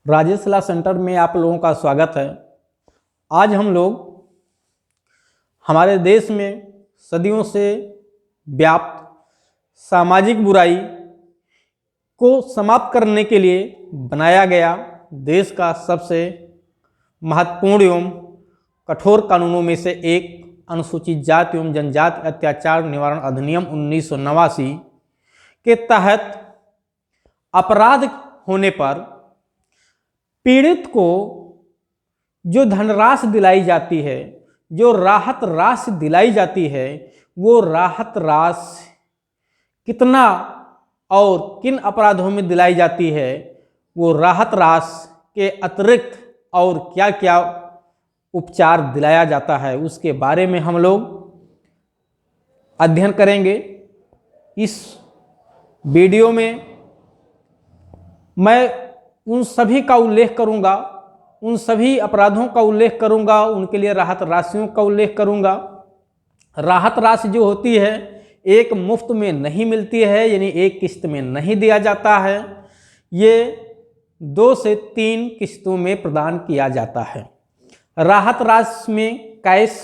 Rajesh law centre में आप लोगों का स्वागत है। आज हम लोग हमारे देश में सदियों से व्याप्त सामाजिक बुराई को समाप्त करने के लिए बनाया गया देश का सबसे महत्वपूर्ण एवं कठोर कानूनों में से एक अनुसूचित जाति एवं जनजाति अत्याचार निवारण अधिनियम 1989 के तहत अपराध होने पर पीड़ित को जो धनराशि दिलाई जाती है, जो राहत राशि दिलाई जाती है, वो राहत राशि कितना और किन अपराधों में दिलाई जाती है, वो राहत राशि के अतिरिक्त और क्या क्या उपचार दिलाया जाता है, उसके बारे में हम लोग अध्ययन करेंगे। इस वीडियो में मैं उन सभी का उल्लेख करूंगा, उन सभी अपराधों का उल्लेख करूंगा, उनके लिए राहत राशियों का उल्लेख करूंगा। राहत राशि जो होती है एक मुफ्त में नहीं मिलती है, यानी एक किस्त में नहीं दिया जाता है, ये 2 से 3 किस्तों में प्रदान किया जाता है। राहत राशि में कैश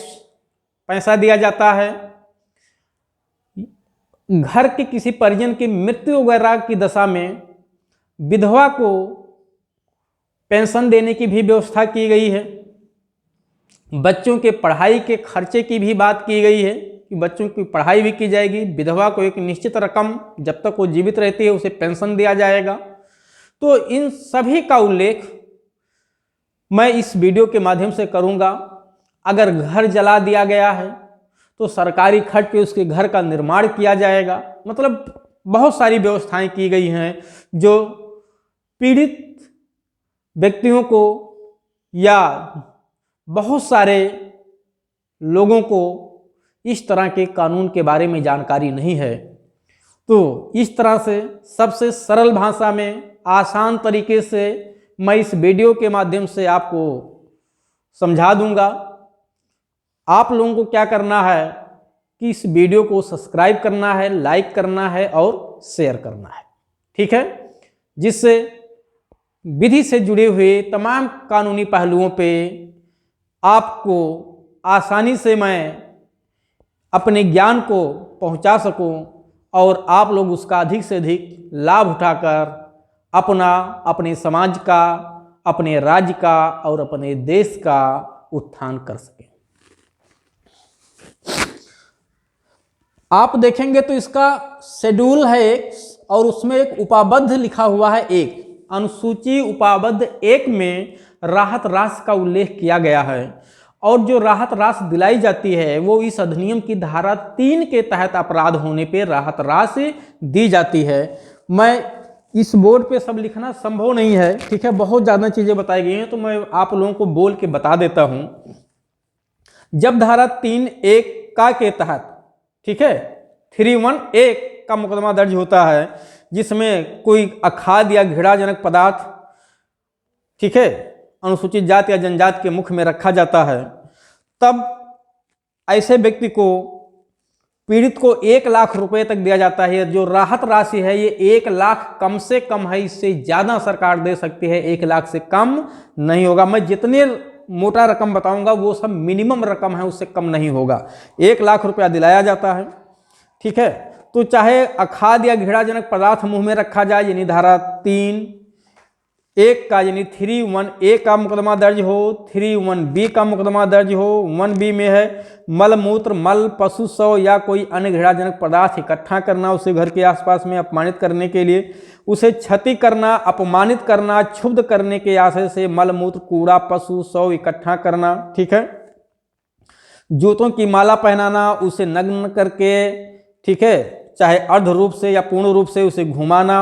पैसा दिया जाता है। घर के किसी परिजन की मृत्यु वगैरह की दशा में विधवा को पेंशन देने की भी व्यवस्था की गई है। बच्चों के पढ़ाई के खर्चे की भी बात की गई है कि बच्चों की पढ़ाई भी की जाएगी। विधवा को एक निश्चित रकम जब तक वो जीवित रहती है उसे पेंशन दिया जाएगा। तो इन सभी का उल्लेख मैं इस वीडियो के माध्यम से करूंगा। अगर घर जला दिया गया है तो सरकारी खर्च पे उसके घर का निर्माण किया जाएगा। मतलब बहुत सारी व्यवस्थाएं की गई हैं जो पीड़ित व्यक्तियों को या बहुत सारे लोगों को इस तरह के कानून के बारे में जानकारी नहीं है। तो इस तरह से सबसे सरल भाषा में आसान तरीके से मैं इस वीडियो के माध्यम से आपको समझा दूंगा। आप लोगों को क्या करना है कि इस वीडियो को सब्सक्राइब करना है, लाइक करना है और शेयर करना है, ठीक है, जिससे विधि से जुड़े हुए तमाम कानूनी पहलुओं पे आपको आसानी से मैं अपने ज्ञान को पहुंचा सकूं और आप लोग उसका अधिक से अधिक लाभ उठाकर अपने समाज का, अपने राज्य का और अपने देश का उत्थान कर सकें। आप देखेंगे तो इसका शेड्यूल है एक और उसमें एक उपाबद्ध लिखा हुआ है। एक अनुसूची उपाबद्ध 1 में राहत राशि का उल्लेख किया गया है और जो राहत राशि दिलाई जाती है वो इस अधिनियम की धारा 3 के तहत अपराध होने पे राहत राशि दी जाती है। मैं इस बोर्ड पे सब लिखना संभव नहीं है, ठीक है, बहुत ज़्यादा चीज़ें बताई गई हैं, तो मैं आप लोगों को बोल के बता देता हूँ। जब धारा 3(1) का के तहत, ठीक है, 3(1)(a) का मुकदमा दर्ज होता है जिसमें कोई अखाद्य या घृणाजनक पदार्थ, ठीक है, अनुसूचित जाति या जनजाति के मुख में रखा जाता है, तब ऐसे व्यक्ति को, पीड़ित को 1 लाख रुपए तक दिया जाता है। जो राहत राशि है ये 1 लाख कम से कम है, इससे ज़्यादा सरकार दे सकती है, 1 लाख से कम नहीं होगा। मैं जितने मोटा रकम बताऊंगा वो सब मिनिमम रकम है, उससे कम नहीं होगा। 1 लाख रुपया दिलाया जाता है, ठीक है। तो चाहे अखाद्य या घृणाजनक पदार्थ मुंह में रखा जाए, यानी धारा 3(1) का यानी 3(1)(a) का मुकदमा दर्ज हो, 3(1)(b) का मुकदमा दर्ज हो। 1B में है मल मूत्र, मल, पशु शव या कोई अन्य घृणाजनक पदार्थ इकट्ठा करना, उसे घर के आसपास में अपमानित करने के लिए, उसे क्षति करना, अपमानित करना, क्षुब्ध करने के आशय से मल मूत्र, कूड़ा, पशु शव इकट्ठा करना, ठीक है। जूतों की माला पहनाना, उसे नग्न करके, ठीक है, चाहे अर्ध रूप से या पूर्ण रूप से उसे घुमाना,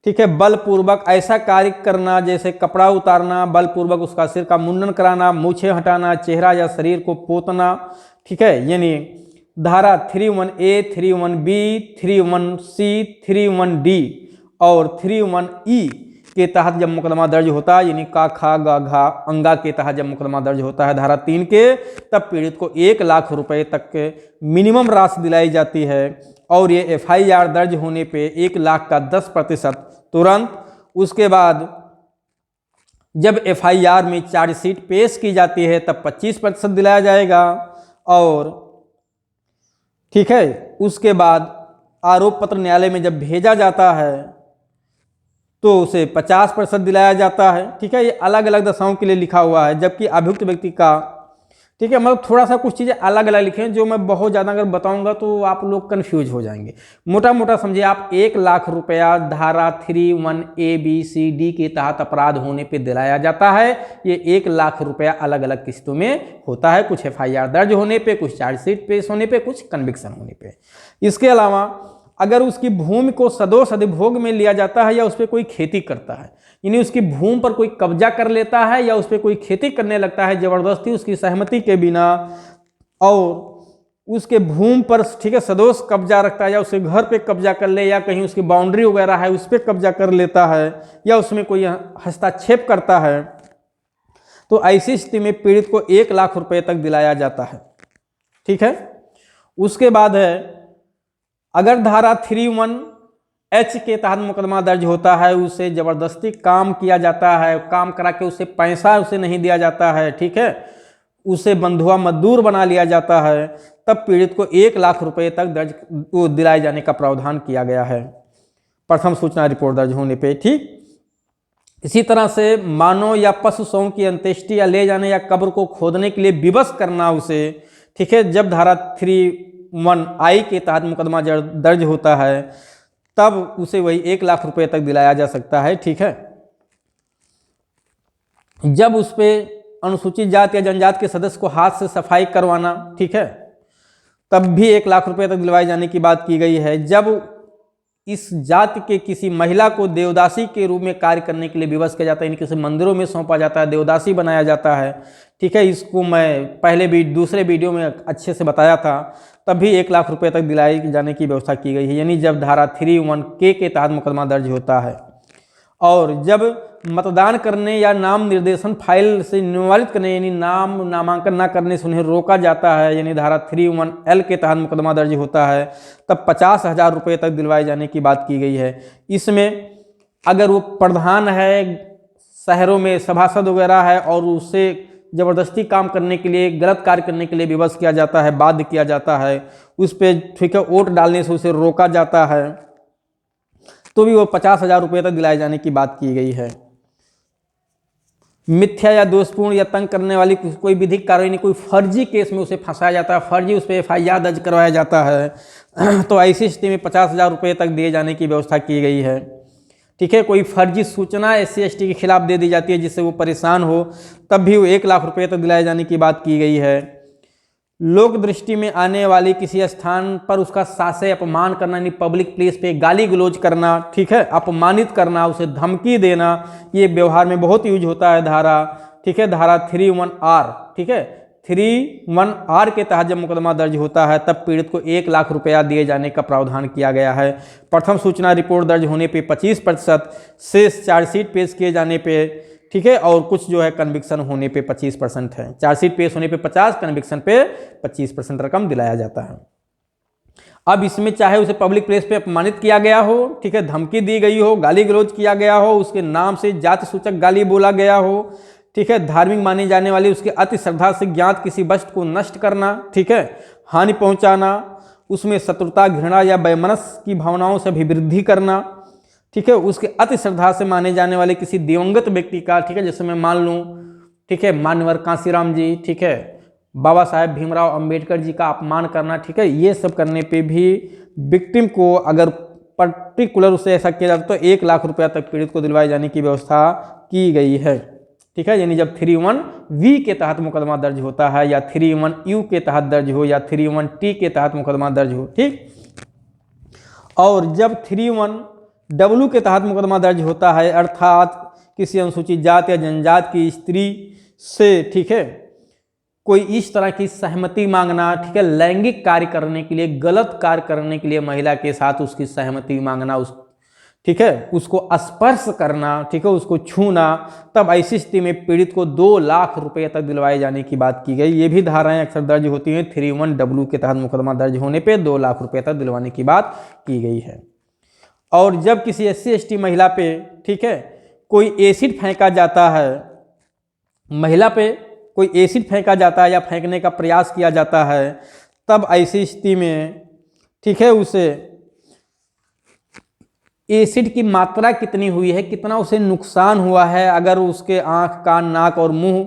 ठीक है, बलपूर्वक ऐसा कार्य करना जैसे कपड़ा उतारना, बलपूर्वक उसका सिर का मुंडन कराना, मूछें हटाना, चेहरा या शरीर को पोतना, ठीक है। यानी धारा 3(1)(a), 3(1)(b), 3(1)(c), 3(1)(d और 3(1)(e) के तहत जब मुकदमा दर्ज होता है, यानी का, खा, गा, घा, अंगा के तहत जब मुकदमा दर्ज होता है धारा 3 के, तब पीड़ित को 1 लाख रुपए तक के मिनिमम राशि दिलाई जाती है और ये FIR दर्ज होने पे 1 लाख का 10% तुरंत, उसके बाद जब एफआईआर में चार्जशीट पेश की जाती है तब 25% दिलाया जाएगा, और ठीक है उसके बाद आरोप पत्र न्यायालय में जब भेजा जाता है तो उसे 50% दिलाया जाता है। ठीक है, ये अलग अलग दशाओं के लिए लिखा हुआ है, जबकि अभियुक्त व्यक्ति का, ठीक है, मतलब थोड़ा सा कुछ चीज़ें अलग अलग लिखे हैं जो मैं बहुत ज़्यादा अगर बताऊंगा तो आप लोग कंफ्यूज हो जाएंगे। मोटा मोटा समझिए आप, 1,00,000 रुपया धारा 31A B C D के तहत अपराध होने पे दिलाया जाता है। ये 1,00,000 रुपया अलग अलग किस्तों में होता है, कुछ FIR दर्ज होने पे, कुछ चार्जशीट पेश होने पे, कुछ कन्विक्शन होने पे। इसके अलावा अगर उसकी भूमि को सदोष अधिभोग में लिया जाता है या उस पर कोई खेती करता है, यानी उसकी भूमि पर कोई कब्जा कर लेता है या उस पर कोई खेती करने लगता है जबरदस्ती उसकी सहमति के बिना, और उसके भूमि पर, ठीक है, सदोष कब्जा रखता है या उसके घर पे कब्जा कर ले या कहीं उसकी बाउंड्री वगैरह है उस पर कब्जा कर लेता है या उसमें कोई हस्तक्षेप करता है, तो ऐसी स्थिति में पीड़ित को 1,00,000 रुपये तक दिलाया जाता है। ठीक है, उसके बाद है, अगर धारा 31H के तहत मुकदमा दर्ज होता है, उसे जबरदस्ती काम किया जाता है, काम करा के उसे पैसा उसे नहीं दिया जाता है, ठीक है, उसे बंधुआ मजदूर बना लिया जाता है, तब पीड़ित को 1,00,000 रुपये तक दर्ज दिलाए जाने का प्रावधान किया गया है प्रथम सूचना रिपोर्ट दर्ज होने पे। ठीक, इसी तरह से मानव या पशु शवों की अंत्येष्टि या ले जाने या कब्र को खोदने के लिए विवश करना उसे, ठीक है, जब धारा 31I के तहत मुकदमा दर्ज होता है तब उसे वही 1,00,000 रुपये तक दिलाया जा सकता है। ठीक है, जब उस पर अनुसूचित जाति या जनजाति के सदस्य को हाथ से सफाई करवाना, ठीक है, तब भी 1,00,000 रुपये तक दिलवाए जाने की बात की गई है। जब इस जाति के किसी महिला को देवदासी के रूप में कार्य करने के लिए विवश किया जाता है, यानी किसी मंदिरों में सौंपा जाता है, देवदासी बनाया जाता है, ठीक है, इसको मैं पहले भी दूसरे वीडियो में अच्छे से बताया था, तब भी 1,00,000 रुपये तक दिलाए जाने की व्यवस्था की गई है। यानी जब धारा 31K के तहत मुकदमा दर्ज होता है और जब मतदान करने या नाम निर्देशन फाइल से निवारित करने, यानी नाम नामांकन न करने से उन्हें रोका जाता है, यानी धारा 31L के तहत मुकदमा दर्ज होता है, तब 50,000 रुपये तक दिलवाए जाने की बात की गई है। इसमें अगर वो प्रधान है, शहरों में सभासद वगैरह है और उससे जबरदस्ती काम करने के लिए, गलत कार्य करने के लिए विवश किया जाता है, बाध्य किया जाता है, उस पर, ठीक है, वोट डालने से उसे रोका जाता है, तो भी वो 50,000 रुपये तक दिलाए जाने की बात की गई है। मिथ्या या दोषपूर्ण या तंग करने वाली कोई विधिक कार्रवाई नहीं, कोई फर्जी केस में उसे फंसाया जाता है, फर्जी उस पर FIR दर्ज करवाया जाता है, तो ऐसी स्थिति में 50,000 रुपये तक दिए जाने की व्यवस्था की गई है। ठीक है, कोई फर्जी सूचना SC ST के खिलाफ दे दी जाती है जिससे वो परेशान हो, तब भी वो 1,00,000 रुपये तक दिलाए जाने की बात की गई है। लोक दृष्टि में आने वाली किसी स्थान पर उसका सासे अपमान करना, यानी पब्लिक प्लेस पे गाली गलौज करना, ठीक है, अपमानित करना, उसे धमकी देना, ये व्यवहार में बहुत यूज होता है धारा, ठीक है, धारा 31R, ठीक है, 31R के तहत जब मुकदमा दर्ज होता है तब पीड़ित को 1,00,000 रुपया दिए जाने का प्रावधान किया गया है। प्रथम सूचना रिपोर्ट दर्ज होने पे 25%, शेष चार्जशीट पेश किए जाने पे, ठीक है, और कुछ जो है कन्विक्शन होने पे 25% है। चार्जशीट पेश होने पे 50, कन्विक्शन पे 25% रकम दिलाया जाता है। अब इसमें चाहे उसे पब्लिक प्लेस पे अपमानित किया गया हो, ठीक है, धमकी दी गई हो, गाली गलौज किया गया हो, उसके नाम से जाति सूचक गाली बोला गया हो, ठीक है, धार्मिक मानी जाने वाली उसके अति श्रद्धा से ज्ञात किसी वस्तु को नष्ट करना, ठीक है, हानि पहुंचाना, उसमें शत्रुता, घृणा या वैमनस्य की भावनाओं से अभिवृद्धि करना, ठीक है, उसके अति श्रद्धा से माने जाने वाले किसी दिवंगत व्यक्ति का, ठीक है, जैसे मैं मान लूँ, ठीक है, मान्यवर कांसीराम जी, ठीक है, बाबा साहेब भीमराव अंबेडकर जी का अपमान करना, ठीक है, ये सब करने पे भी विक्टिम को अगर पर्टिकुलर उससे ऐसा किया जाता तो 1,00,000 रुपया तक पीड़ित को दिलवाए जाने की व्यवस्था की गई है। ठीक है, यानी जब 31V के तहत मुकदमा दर्ज होता है या 31U के तहत दर्ज हो या 31T के तहत मुकदमा दर्ज हो, ठीक, और जब 31W के तहत मुकदमा दर्ज होता है, अर्थात किसी अनुसूचित जाति या जनजाति की स्त्री से, ठीक है, कोई इस तरह की सहमति मांगना, ठीक है, लैंगिक कार्य करने के लिए, गलत कार्य करने के लिए महिला के साथ उसकी सहमति मांगना, उस, ठीक है, उसको स्पर्श करना, ठीक है, उसको छूना, तब ऐसी स्थिति में पीड़ित को 2,00,000 रुपये तक दिलवाए जाने की बात की गई। ये भी धाराएं अक्सर दर्ज होती हैं। 31W के तहत मुकदमा दर्ज होने पे 2,00,000 रुपये तक दिलवाने की बात की गई है। और जब किसी SC ST महिला पे, ठीक है, कोई एसिड फेंका जाता है, महिला पे कोई एसिड फेंका जाता है या फेंकने का प्रयास किया जाता है, तब ऐसी स्थिति में ठीक है उसे एसिड की मात्रा कितनी हुई है, कितना उसे नुकसान हुआ है, अगर उसके आँख, कान, नाक और मुंह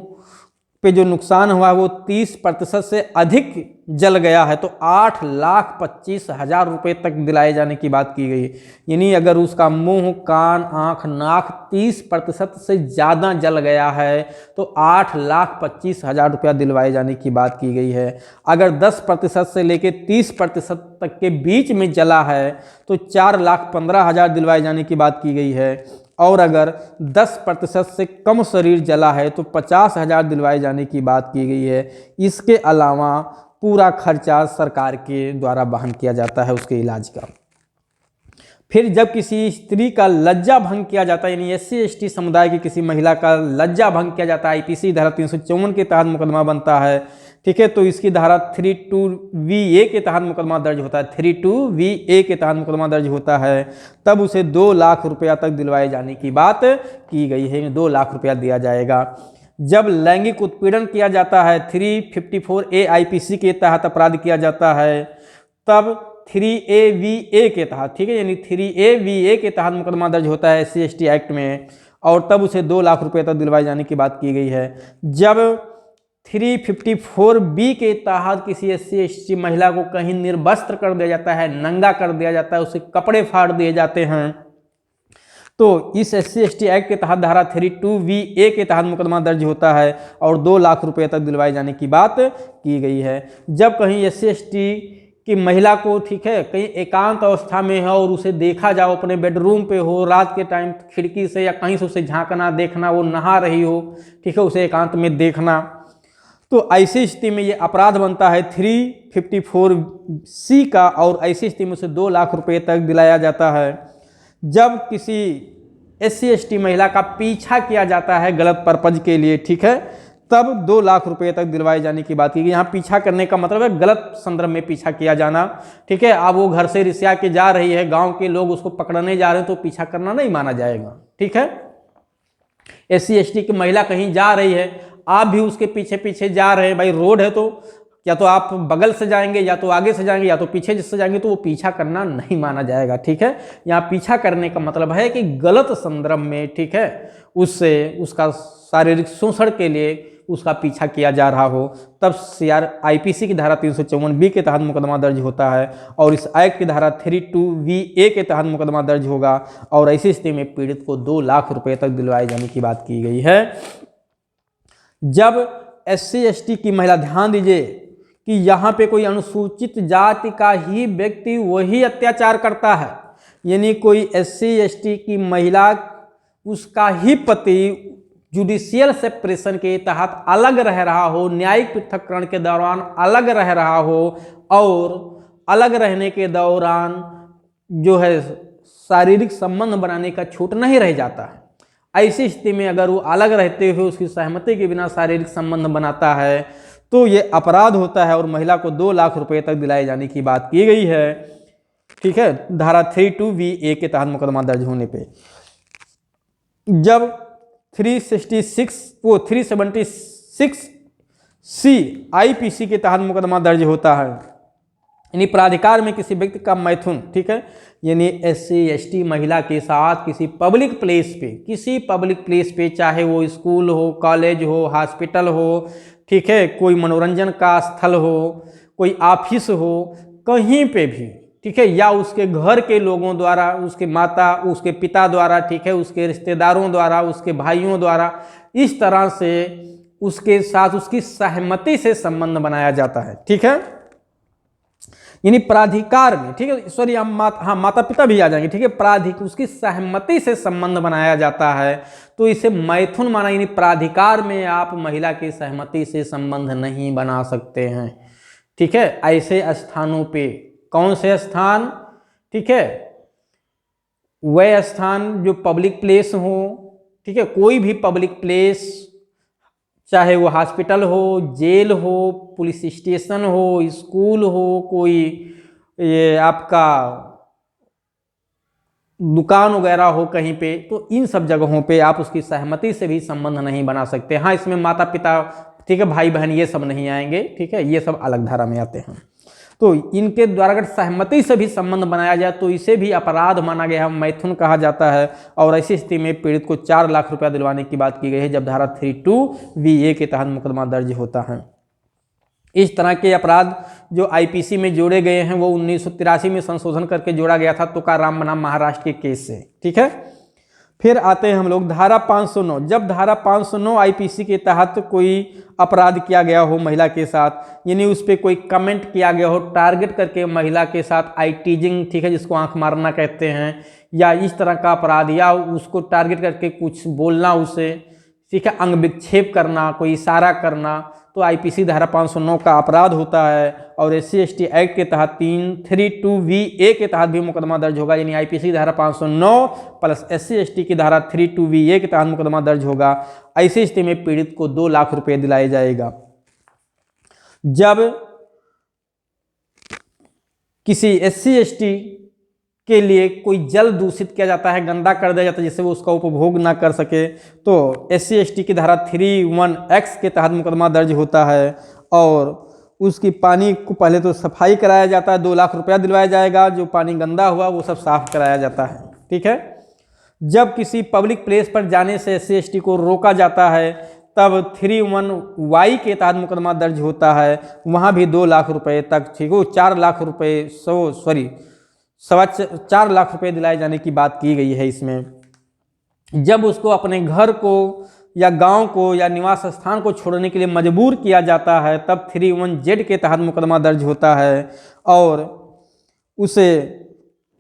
पे जो नुकसान हुआ है वो 30% से अधिक जल गया है तो 8,25,000 रुपये तक दिलाए जाने की बात की गई। यानी अगर उसका मुंह, कान, आँख, नाक 30% से ज़्यादा जल गया है तो 8,25,000 रुपया दिलवाए जाने की बात की गई है। अगर 10% से लेकर 30% तक के बीच में जला है तो 4,15,000 दिलवाए जाने की बात की गई है। और अगर 10% से कम शरीर जला है तो 50,000 दिलवाए जाने की बात की गई है। इसके अलावा पूरा खर्चा सरकार के द्वारा वहन किया जाता है उसके इलाज का। फिर जब किसी स्त्री का लज्जा भंग किया जाता है, यानी SC/ST समुदाय की किसी महिला का लज्जा भंग किया जाता है, IPC धारा 354 के तहत मुकदमा बनता है, ठीक है, तो इसकी धारा 32VA के तहत मुकदमा दर्ज होता है। 32VA के तहत मुकदमा दर्ज होता है, तब उसे 2 लाख रुपया तक दिलवाए जाने की बात की गई है। 2 लाख रुपया दिया जाएगा। जब लैंगिक उत्पीड़न किया जाता है, 354A IPC के तहत अपराध किया जाता है, तब 3AVA के तहत, ठीक है, यानी 3AVA के तहत मुकदमा दर्ज होता है SC/ST एक्ट में, और तब उसे 2 लाख रुपये तक दिलवाए जाने की बात की गई है। जब 354B के तहत किसी SC/ST महिला को कहीं निर्वस्त्र कर दिया जाता है, नंगा कर दिया जाता है, उसे कपड़े फाड़ दिए जाते हैं, तो इस SC/ST एक्ट के तहत धारा 32VA के तहत मुकदमा दर्ज होता है और 2 लाख रुपये तक दिलवाए जाने की बात की गई है। जब कहीं SC/ST कि महिला को, ठीक है, कहीं एकांत अवस्था में है और उसे देखा जाओ, अपने बेडरूम पे हो, रात के टाइम खिड़की से या कहीं से उसे झांकना, देखना, वो नहा रही हो, ठीक है, उसे एकांत में देखना, तो ऐसी स्थिति में ये अपराध बनता है 354C का, और ऐसी स्थिति में उसे 2 लाख रुपये तक दिलाया जाता है। जब किसी SC/ST महिला का पीछा किया जाता है गलत पर्पज के लिए, ठीक है, तब 2 लाख रुपये तक दिलवाए जाने की बात की गई। यहाँ पीछा करने का मतलब है गलत संदर्भ में पीछा किया जाना, ठीक है। अब वो घर से रिसिया के जा रही है, गांव के लोग उसको पकड़ने जा रहे हैं, तो पीछा करना नहीं माना जाएगा, ठीक है। SC/ST की महिला कहीं जा रही है, आप भी उसके पीछे पीछे जा रहे हैं, भाई रोड है तो या तो आप बगल से जाएंगे, या तो आगे से जाएंगे, या तो पीछे से जाएंगे, तो वो पीछा करना नहीं माना जाएगा, ठीक है। यहाँ पीछा करने का मतलब है कि गलत संदर्भ में, ठीक है, उससे उसका शारीरिक शोषण के लिए उसका पीछा किया जा रहा हो, तब IPC की धारा 354B के तहत मुकदमा दर्ज होता है और इस एक्ट की धारा 32VA के तहत मुकदमा दर्ज होगा, और ऐसी स्थिति में पीड़ित को 2 लाख रुपये तक दिलवाए जाने की बात की गई है। जब SC/ST की महिला, ध्यान दीजिए कि यहाँ पे कोई अनुसूचित जाति का ही व्यक्ति वही अत्याचार करता है, यानी कोई SC/ST की महिला, उसका ही पति जुडिशियल सेपरेशन के तहत अलग रह रहा हो, न्यायिक पृथक्करण के दौरान अलग रह रहा हो, और अलग रहने के दौरान जो है शारीरिक संबंध बनाने का छूट नहीं रह जाता है। ऐसी स्थिति में अगर वो अलग रहते हुए उसकी सहमति के बिना शारीरिक संबंध बनाता है तो ये अपराध होता है और महिला को 2 लाख रुपये तक दिलाए जाने की बात की गई है, ठीक है, धारा 32VA के तहत मुकदमा दर्ज होने पे। जब 376C IPC के तहत मुकदमा दर्ज होता है, यानी प्राधिकार में किसी व्यक्ति का मैथुन, ठीक है, यानी SC/ST महिला के साथ किसी पब्लिक प्लेस पे, चाहे वो स्कूल हो, कॉलेज हो, हॉस्पिटल हो, ठीक है, कोई मनोरंजन का स्थल हो, कोई ऑफिस हो, कहीं पे भी, ठीक है, या उसके घर के लोगों द्वारा, उसके माता, उसके पिता द्वारा, ठीक है, उसके रिश्तेदारों द्वारा, उसके भाइयों द्वारा, इस तरह से उसके साथ उसकी सहमति से संबंध बनाया जाता है, ठीक है, यानी प्राधिकार में, ठीक है, सॉरी हम माता पिता भी आ जाएंगे, ठीक है, उसकी सहमति से संबंध बनाया जाता है तो इसे मैथुन माना, यानी प्राधिकार में आप महिला की सहमति से संबंध नहीं बना सकते हैं, ठीक है। ऐसे स्थानों पे, कौन से स्थान, ठीक है, वह स्थान जो पब्लिक प्लेस हो, ठीक है, कोई भी पब्लिक प्लेस, चाहे वो हॉस्पिटल हो, जेल हो, पुलिस स्टेशन हो, स्कूल हो, कोई ये आपका दुकान वगैरह हो कहीं पे, तो इन सब जगहों पे आप उसकी सहमति से भी संबंध नहीं बना सकते। हाँ, इसमें माता पिता, ठीक है, भाई बहन, ये सब नहीं आएंगे, ठीक है, ये सब अलग धारा में आते हैं। तो इनके द्वारा अगर सहमति से भी संबंध बनाया जाए तो इसे भी अपराध माना गया है, मैथुन कहा जाता है। और ऐसी स्थिति में पीड़ित को 4 लाख रुपया दिलवाने की बात की गई है, जब धारा 32VA के तहत मुकदमा दर्ज होता है। इस तरह के अपराध जो आईपीसी में जोड़े गए हैं वो 1983 में संशोधन करके जोड़ा गया था, तुकाराम बनाम महाराष्ट्र के केस से, ठीक है। फिर आते हैं हम लोग धारा 509। जब धारा 509 आईपीसी के तहत कोई अपराध किया गया हो महिला के साथ, यानी उस पर कोई कमेंट किया गया हो टारगेट करके महिला के साथ, आई टीजिंग, ठीक है, जिसको आंख मारना कहते हैं, या इस तरह का अपराध, या उसको टारगेट करके कुछ बोलना उसे, ठीक है, अंग विक्षेप करना, कोई इशारा करना, तो आईपीसी धारा 509 का अपराध होता है। और SC/ST एक्ट के तहत 332VA के तहत भी मुकदमा दर्ज होगा, यानी आईपीसी धारा 509 प्लस SC/ST की धारा 32VA के तहत मुकदमा दर्ज होगा। ऐसी स्थिति में पीड़ित को 2 लाख रुपए दिलाए जाएगा। जब किसी SC/ST के लिए कोई जल दूषित किया जाता है, गंदा कर दिया जाता है, जिससे वो उसका उपभोग ना कर सके, तो SC/ST की धारा 31X के तहत मुकदमा दर्ज होता है। और उसकी पानी को पहले तो सफाई कराया जाता है, 2 लाख रुपया दिलवाया जाएगा। जो पानी गंदा हुआ वो सब साफ कराया जाता है, ठीक है। जब किसी पब्लिक प्लेस पर जाने से SC/ST को रोका जाता है, तब 31Y के तहत मुकदमा दर्ज होता है। वहाँ भी 2 लाख रुपये तक, ठीक हो, 4 लाख रुपये 4 लाख रुपए दिलाए जाने की बात की गई है इसमें। जब उसको अपने घर को या गांव को या निवास स्थान को छोड़ने के लिए मजबूर किया जाता है, तब 31Z के तहत मुकदमा दर्ज होता है। और उसे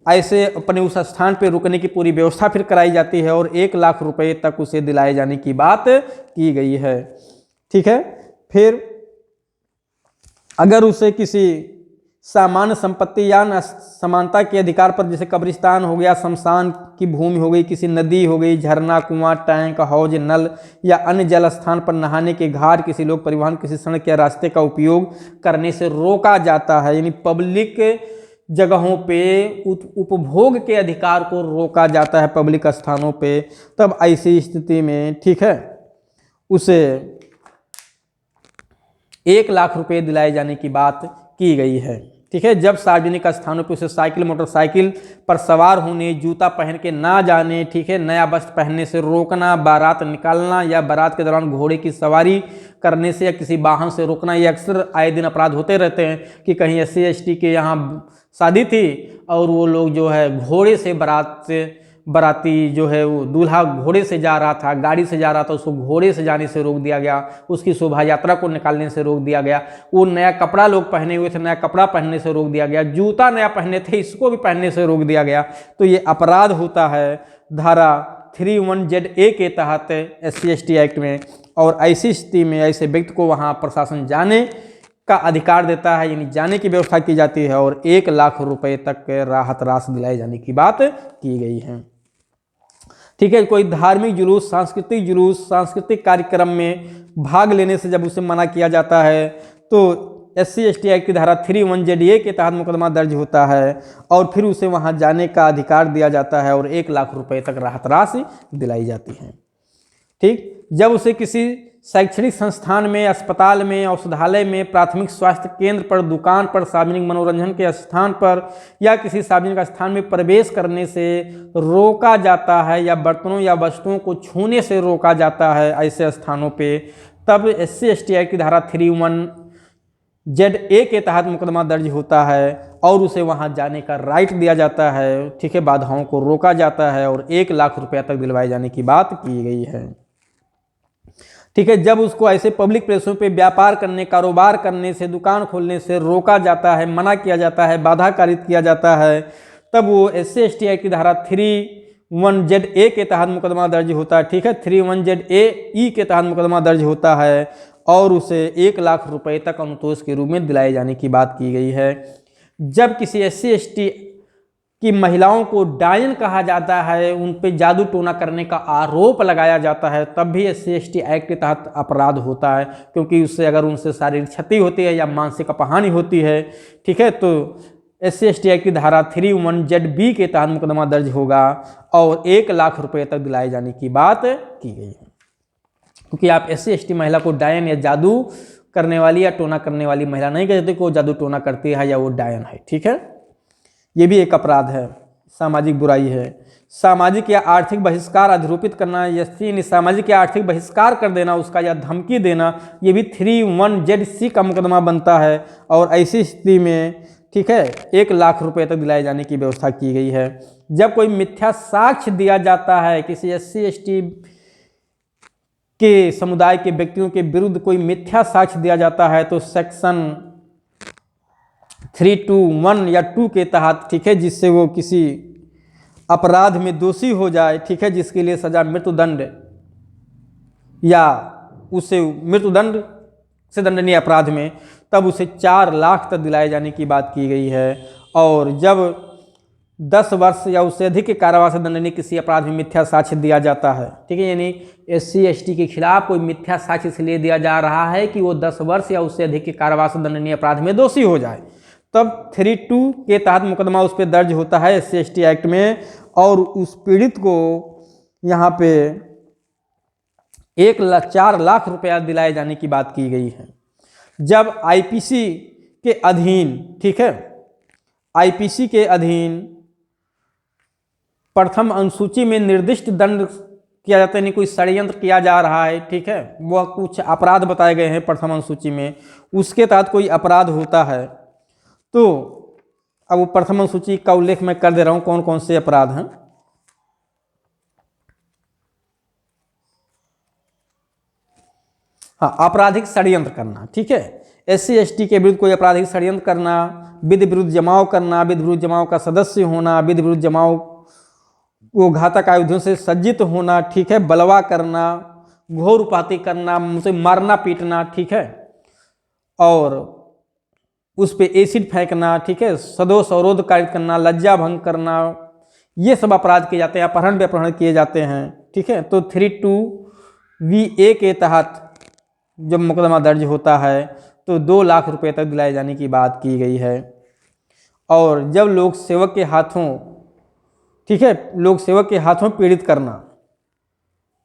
ऐसे अपने उस स्थान पर रुकने की पूरी व्यवस्था फिर कराई जाती है, और 1 लाख रुपए तक उसे दिलाए जाने की बात की गई है, ठीक है। फिर अगर उसे किसी सामान्य संपत्ति या समानता के अधिकार पर, जैसे कब्रिस्तान हो गया, शमशान की भूमि हो गई, किसी नदी हो गई, झरना, कुआं, टैंक, हौज, नल या अन्य जल स्थान पर नहाने के घाट, किसी लोक परिवहन, किसी सड़क या रास्ते का उपयोग करने से रोका जाता है, यानी पब्लिक जगहों पे उपभोग के अधिकार को रोका जाता है पब्लिक स्थानों पे, तब ऐसी स्थिति में, ठीक है, उसे 1 लाख रुपए दिलाए जाने की बात की गई है, ठीक है। जब सार्वजनिक स्थानों पर उसे साइकिल, मोटरसाइकिल पर सवार होने, जूता पहन के ना जाने, ठीक है, नया वस्त्र पहनने से रोकना, बारात निकालना या बारात के दौरान घोड़े की सवारी करने से या किसी वाहन से रोकना, ये अक्सर आए दिन अपराध होते रहते हैं कि कहीं SC/ST के यहाँ शादी थी और वो लोग जो है घोड़े से बाराती जो है वो दूल्हा घोड़े से जा रहा था, गाड़ी से जा रहा था, उसको घोड़े से जाने से रोक दिया गया, उसकी शोभा यात्रा को निकालने से रोक दिया गया। वो नया कपड़ा लोग पहने हुए थे, नया कपड़ा पहनने से रोक दिया गया, जूता नया पहने थे, इसको भी पहनने से रोक दिया गया। तो ये अपराध होता है धारा 31ZA के तहत SC/ST एक्ट में। और ऐसी स्थिति में ऐसे व्यक्ति को वहाँ प्रशासन जाने का अधिकार देता है, यानी जाने की व्यवस्था की जाती है, और 1 लाख रुपए तक राहत राशि दिलाए जाने की बात की गई है, ठीक है। कोई धार्मिक जुलूस, सांस्कृतिक कार्यक्रम में भाग लेने से जब उसे मना किया जाता है, तो SC/ST एक्ट की धारा 31ZA के तहत मुकदमा दर्ज होता है, और फिर उसे वहां जाने का अधिकार दिया जाता है, और 1 लाख रुपए तक राहत राशि दिलाई जाती है, ठीक। जब उसे किसी शैक्षणिक संस्थान में, अस्पताल में, औषधालय में, प्राथमिक स्वास्थ्य केंद्र पर, दुकान पर, सार्वजनिक मनोरंजन के स्थान पर या किसी सार्वजनिक स्थान में प्रवेश करने से रोका जाता है, या बर्तनों या वस्तुओं को छूने से रोका जाता है ऐसे स्थानों पे, तब SC/ST एक्ट की धारा 31ZA के तहत मुकदमा दर्ज होता है, और उसे वहां जाने का राइट दिया जाता है, ठीक है, बाधाओं को रोका जाता है, और 1 लाख रुपया तक दिलवाए जाने की बात की गई है, ठीक है। जब उसको ऐसे पब्लिक प्लेसों पे व्यापार करने, कारोबार करने से, दुकान खोलने से रोका जाता है, मना किया जाता है, बाधा कारित किया जाता है, तब वो SC/ST एक्ट की धारा 31ZA के तहत मुकदमा दर्ज होता है, ठीक है, 31ZAE के तहत मुकदमा दर्ज होता है, और उसे 1 लाख रुपए तक अनुतोष के रूप में दिलाए जाने की बात की गई है। जब किसी SC/ST कि महिलाओं को डायन कहा जाता है, उन पे जादू टोना करने का आरोप लगाया जाता है, तब भी SC/ST एक्ट के तहत अपराध होता है, क्योंकि उससे अगर उनसे शारीरिक क्षति होती है या मानसिक अपहानि होती है, ठीक है, तो SC/ST एक्ट की धारा 3(1)ZB के तहत मुकदमा दर्ज होगा और 1 लाख रुपए तक दिलाए जाने की बात की गई है। क्योंकि आप SC/ST महिला को डायन या जादू करने वाली या टोना करने वाली महिला नहीं कहते कि वो जादू टोना करती है या वो डायन है। ठीक है, ये भी एक अपराध है, सामाजिक बुराई है। सामाजिक या आर्थिक बहिष्कार अधिरूपित करना, यानी सामाजिक या आर्थिक बहिष्कार कर देना उसका या धमकी देना, ये भी 3(1)ZC का मुकदमा बनता है। और ऐसी स्थिति में ठीक है 1 लाख रुपए तक दिलाए जाने की व्यवस्था की गई है। जब कोई मिथ्या साक्ष्य दिया जाता है, किसी SC/ST के समुदाय के व्यक्तियों के विरुद्ध कोई मिथ्या साक्ष्य दिया जाता है, तो सेक्शन 3(1) या 2 के तहत ठीक है, जिससे वो किसी अपराध में दोषी हो जाए, ठीक है, जिसके लिए सजा मृत्युदंड या उसे मृत्युदंड से दंडनीय अपराध में, तब उसे 4 लाख तक दिलाए जाने की बात की गई है। और जब 10 वर्ष या उससे अधिक के कारावास से दंडनीय किसी अपराध में मिथ्या साक्ष्य दिया जाता है, ठीक है, यानी SC/ST के खिलाफ कोई मिथ्या साक्ष्य इसलिए दिया जा रहा है कि वो 10 वर्ष या उससे अधिक के कारावास से दंडनीय अपराध में दोषी हो जाए, तब 3(2) के तहत मुकदमा उस पर दर्ज होता है SC/ST एक्ट में। और उस पीड़ित को यहाँ पे 4 लाख रुपया दिलाए जाने की बात की गई है। जब IPC के अधीन ठीक है, IPC के अधीन प्रथम अनुसूची में निर्दिष्ट दंड किया जाता है, यानी कोई षड्यंत्र किया जा रहा है, ठीक है, वह कुछ अपराध बताए गए हैं प्रथम अनुसूची में, उसके तहत कोई अपराध होता है, तो अब वो प्रथम अनुसूची का उल्लेख मैं कर दे रहा हूं कौन कौन से अपराध हैं। हाँ, आपराधिक षड्यंत्र करना, ठीक है, SC/ST के विरुद्ध कोई आपराधिक षड्यंत्र करना, विधि विरुद्ध जमाव करना, विधि विरुद्ध जमाव का सदस्य होना, विधि विरुद्ध जमाव को घातक आयुधों से सज्जित होना, ठीक है, बलवा करना, घोर उपाति करना, उसे मारना पीटना, ठीक है, और उस पे एसिड फेंकना, ठीक है, सदोष अवरोध कारित करना, लज्जा भंग करना, ये सब अपराध किए जाते हैं, अपहरण व्यपहरण किए जाते हैं, ठीक है। तो 3(2)VA के तहत जब मुकदमा दर्ज होता है तो 2 लाख रुपए तक दिलाए जाने की बात की गई है। और जब लोक सेवक के हाथों, ठीक है, लोक सेवक के हाथों पीड़ित करना,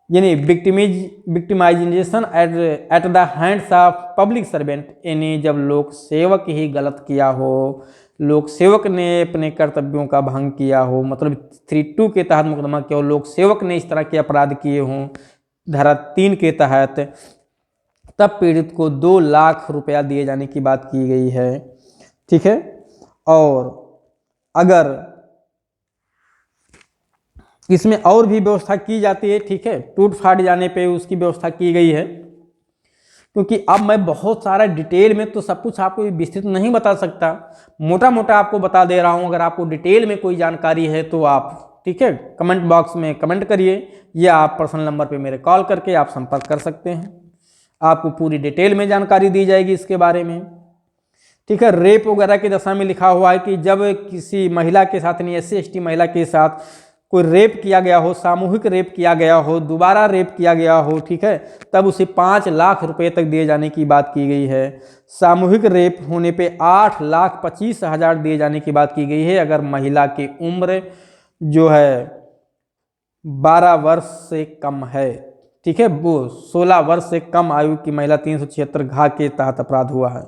यानी victimisation at the hands of public servant, यानी जब लोक सेवक ही गलत किया हो, लोक सेवक ने अपने कर्तव्यों का भंग किया हो, मतलब 3(2) के तहत मुकदमा किया हो, लोक सेवक ने इस तरह के अपराध किए हों धारा 3 के तहत, तब पीड़ित को 2 लाख रुपया दिए जाने की बात की गई है, ठीक है। और अगर इसमें और भी व्यवस्था की जाती है, ठीक है, टूट फाट जाने पे उसकी व्यवस्था की गई है, क्योंकि अब मैं बहुत सारा डिटेल में तो सब कुछ आपको विस्तृत नहीं बता सकता, मोटा मोटा आपको बता दे रहा हूं। अगर आपको डिटेल में कोई जानकारी है तो आप, ठीक है, कमेंट बॉक्स में कमेंट करिए या आप पर्सनल नंबर पे मेरे कॉल करके आप संपर्क कर सकते हैं, आपको पूरी डिटेल में जानकारी दी जाएगी इसके बारे में, ठीक है। रेप वगैरह की दशा में लिखा हुआ है कि जब किसी महिला के साथ, यानी SC/ST महिला के साथ कोई रेप किया गया हो, सामूहिक रेप किया गया हो, दोबारा रेप किया गया हो, ठीक है, तब उसे 5 लाख रुपए तक दिए जाने की बात की गई है। सामूहिक रेप होने पे 8,25,000 दिए जाने की बात की गई है, अगर महिला की उम्र जो है 12 वर्ष से कम है, ठीक है, वो 16 वर्ष से कम आयु की महिला 376 घा के तहत अपराध हुआ है,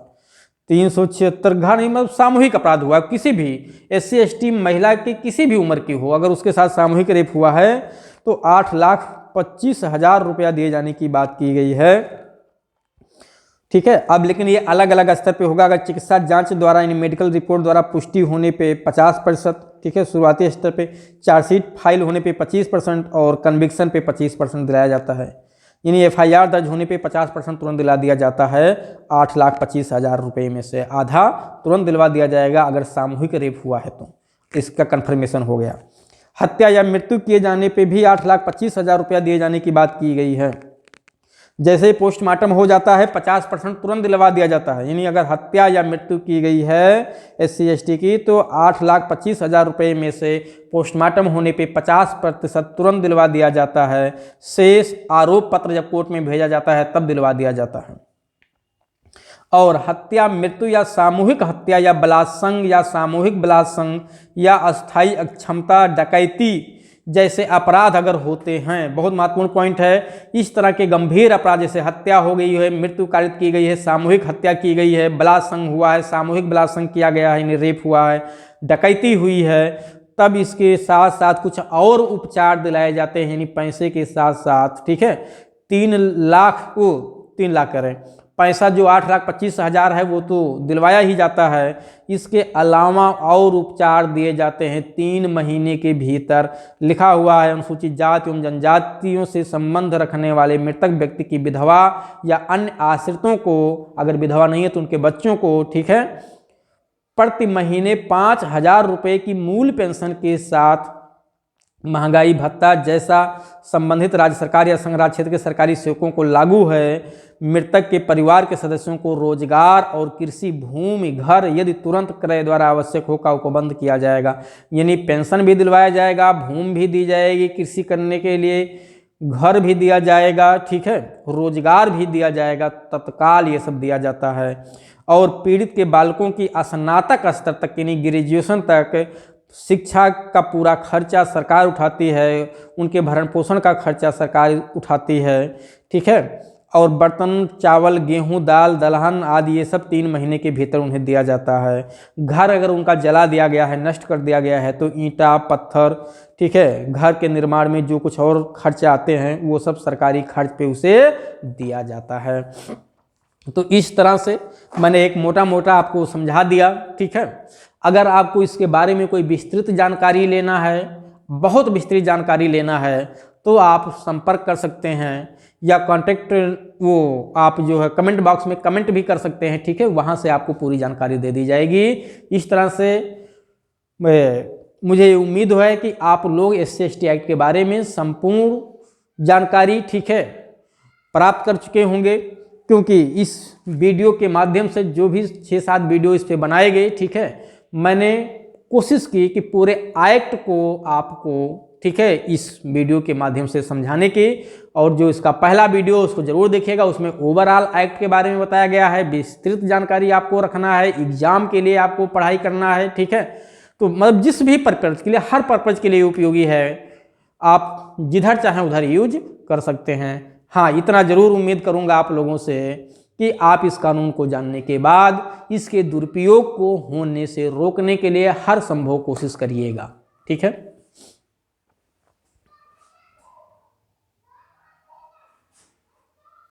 376 घा नहीं, मतलब सामूहिक अपराध हुआ है, किसी भी SC/ST महिला की किसी भी उम्र की हो, अगर उसके साथ सामूहिक रेप हुआ है तो 8,25,000 रुपया दिए जाने की बात की गई है, ठीक है। अब लेकिन ये अलग अलग स्तर पे होगा, अगर चिकित्सा जांच द्वारा, यानी मेडिकल रिपोर्ट द्वारा पुष्टि होने पे 50%, ठीक है, शुरुआती स्तर पे, चार्जशीट फाइल होने पे 25% और कन्विक्शन पे 25% दिलाया जाता है, यानी FIR दर्ज होने पे 50% तुरंत दिला दिया जाता है। 8,25,000 रुपये में से आधा तुरंत दिलवा दिया जाएगा अगर सामूहिक रेप हुआ है तो, इसका कन्फर्मेशन हो गया। हत्या या मृत्यु किए जाने पे भी 8,25,000 रुपया दिए जाने की बात की गई है। जैसे ही पोस्टमार्टम हो जाता है 50% तुरंत दिलवा दिया जाता है, यानी अगर हत्या या मृत्यु की गई है SC/ST की तो 8,25,000 रुपये में से पोस्टमार्टम होने पे 50% तुरंत दिलवा दिया जाता है। शेष आरोप पत्र जब कोर्ट में भेजा जाता है तब दिलवा दिया जाता है। और हत्या, मृत्यु या सामूहिक हत्या या बलात्संग या सामूहिक बलात्संग या अस्थायी अक्षमता, डकैती जैसे अपराध अगर होते हैं, बहुत महत्वपूर्ण पॉइंट है, इस तरह के गंभीर अपराध जैसे हत्या हो गई है, मृत्यु कारित की गई है, सामूहिक हत्या की गई है, बलात्संग हुआ है, सामूहिक बलात्संग किया गया है यानी रेप हुआ है, डकैती हुई है, तब इसके साथ साथ कुछ और उपचार दिलाए जाते हैं यानी पैसे के साथ साथ, ठीक है। 3 लाख करें, पैसा जो 8,25,000 है वो तो दिलवाया ही जाता है, इसके अलावा और उपचार दिए जाते हैं 3 महीने के भीतर। लिखा हुआ है अनुसूचित जाति एवं जनजातियों से संबंध रखने वाले मृतक व्यक्ति की विधवा या अन्य आश्रितों को, अगर विधवा नहीं है तो उनके बच्चों को, ठीक है, प्रति महीने 5,000 रुपये की मूल पेंशन के साथ महंगाई भत्ता जैसा संबंधित राज्य सरकार या संघ राज्य क्षेत्र के सरकारी सेवकों को लागू है। मृतक के परिवार के सदस्यों को रोजगार और कृषि भूमि, घर यदि तुरंत क्रय द्वारा आवश्यक हो का उपबंध किया जाएगा, यानी पेंशन भी दिलवाया जाएगा, भूमि भी दी जाएगी कृषि करने के लिए, घर भी दिया जाएगा, ठीक है, रोजगार भी दिया जाएगा, तत्काल ये सब दिया जाता है। और पीड़ित के बालकों की स्नातक स्तर तक यानी ग्रेजुएशन तक शिक्षा का पूरा खर्चा सरकार उठाती है, उनके भरण पोषण का खर्चा सरकार उठाती है, ठीक है। और बर्तन, चावल, गेहूं, दाल, दलहन आदि ये सब 3 महीने के भीतर उन्हें दिया जाता है। घर अगर उनका जला दिया गया है, नष्ट कर दिया गया है, तो ईंटा, पत्थर, ठीक है, घर के निर्माण में जो कुछ और खर्चे आते हैं वो सब सरकारी खर्च पे उसे दिया जाता है। तो इस तरह से मैंने एक मोटा मोटा आपको समझा दिया, ठीक है। अगर आपको इसके बारे में कोई विस्तृत जानकारी लेना है, बहुत विस्तृत जानकारी लेना है, तो आप संपर्क कर सकते हैं या कांटेक्ट वो आप जो है कमेंट बॉक्स में कमेंट भी कर सकते हैं, ठीक है, वहाँ से आपको पूरी जानकारी दे दी जाएगी। इस तरह से मुझे उम्मीद है कि आप लोग SC/ST एक्ट के बारे में संपूर्ण जानकारी, ठीक है, प्राप्त कर चुके होंगे, क्योंकि इस वीडियो के माध्यम से जो भी 6-7 वीडियो इस पे बनाए गए, ठीक है, मैंने कोशिश की कि पूरे एक्ट को आपको, ठीक है, इस वीडियो के माध्यम से समझाने की। और जो इसका पहला वीडियो उसको जरूर देखिएगा, उसमें ओवरऑल एक्ट के बारे में बताया गया है, विस्तृत जानकारी आपको रखना है, एग्जाम के लिए आपको पढ़ाई करना है, ठीक है। तो मतलब जिस भी पर्पज़ के लिए, हर पर्पज़ के लिए उपयोगी है, आप जिधर चाहें उधर यूज कर सकते हैं। हाँ, इतना जरूर उम्मीद करूँगा आप लोगों से कि आप इस कानून को जानने के बाद इसके दुरुपयोग को होने से रोकने के लिए हर संभव कोशिश करिएगा, ठीक है।